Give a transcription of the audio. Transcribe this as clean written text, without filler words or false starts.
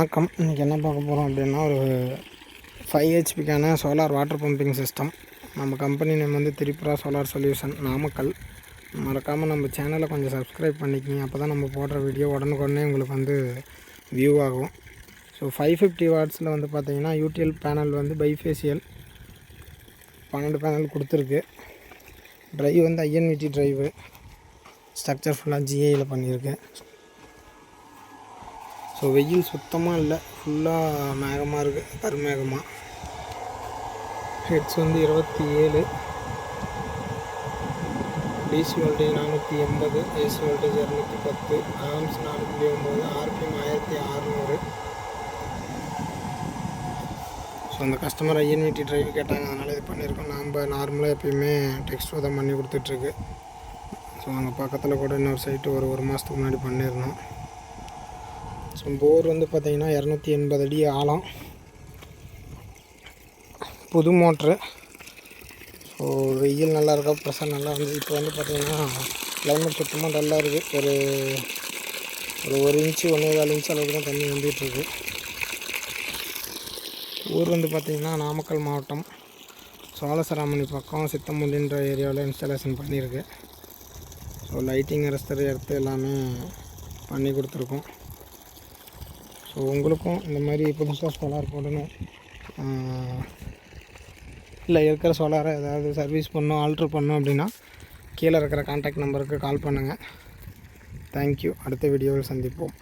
வணக்கம். இன்றைக்கி என்ன பார்க்க போகிறோம் அப்படின்னா, ஒரு 5 ஹெச்பிக்கான சோலார் வாட்டர் பம்பிங் சிஸ்டம். நம்ம கம்பெனி நேம் வந்து திரிபுரா சோலார் சொல்யூஷன், நாமக்கல். மறக்காமல் நம்ம சேனலை கொஞ்சம் சப்ஸ்கிரைப் பண்ணிக்கிங்க. அப்போ தான் நம்ம போடுற வீடியோ உடனுக்குடனே உங்களுக்கு வந்து வியூ ஆகும். ஸோ 550 வாட்ஸில் வந்து பார்த்திங்கன்னா யூடிஎல் பேனல் வந்து பைஃபேஷியல் 12 பேனல் கொடுத்துருக்கு. ட்ரைவ் வந்து ஐஎன்விடி ட்ரைவு. ஸ்ட்ரக்சர் ஃபுல்லாக ஜிஐயில் பண்ணியிருக்கு. ஸோ வெயில் சுத்தமாக இல்லை, ஃபுல்லாக மேகமாக இருக்குது, கருமேகமாக. ஹெட்ஸ் வந்து 27, DC voltage 480, AC voltage 210, amps 4.9, RPM 1600. So அந்த கஸ்டமர் ஐஎன்விடி ட்ரைவ் கேட்டாங்க, அதனால் இது பண்ணியிருக்கோம். நம்ம நார்மலாக எப்பயுமே டெக்ஸ்ட் தான் பண்ணி கொடுத்துட்ருக்கு. ஸோ அங்கே பக்கத்தில் கூட இன்னொரு சைட்டு ஒரு மாதத்துக்கு முன்னாடி பண்ணியிருந்தோம். ஸோ போர் வந்து பார்த்திங்கன்னா 280 அடி ஆழம், புது மோட்ரு. ஸோ வெயில் நல்லா இருக்கா, ப்ரெஷர் நல்லா வந்து இப்போ வந்து பார்த்திங்கன்னா கிளைமேட் சுத்தமாக டல்லாக இருக்குது. ஒரு இன்ச்சு 1.25 இன்ச் அளவுக்கு தான் தண்ணி வந்துகிட்ருக்கு. ஊர் வந்து பார்த்திங்கன்னா நாமக்கல் மாவட்டம் சோழசராமணி பக்கம் சித்தமுண்டின்ற ஏரியாவில் இன்ஸ்டாலேஷன் பண்ணியிருக்கு. ஸோ லைட்டிங் அரஸ்தர் எடுத்து எல்லாமே பண்ணி கொடுத்துருக்கோம். ஸோ உங்களுக்கும் இந்த மாதிரி புதுசாக சோலார் போடணும், இல்லை இருக்கிற சோலாரை ஏதாவது சர்வீஸ் பண்ணணும், ஆல்ட்ரு பண்ணணும் அப்படின்னா கீழே இருக்கிற கான்டாக்ட் நம்பருக்கு கால் பண்ணுங்கள். தேங்க்யூ. அடுத்த வீடியோவில் சந்திப்போம்.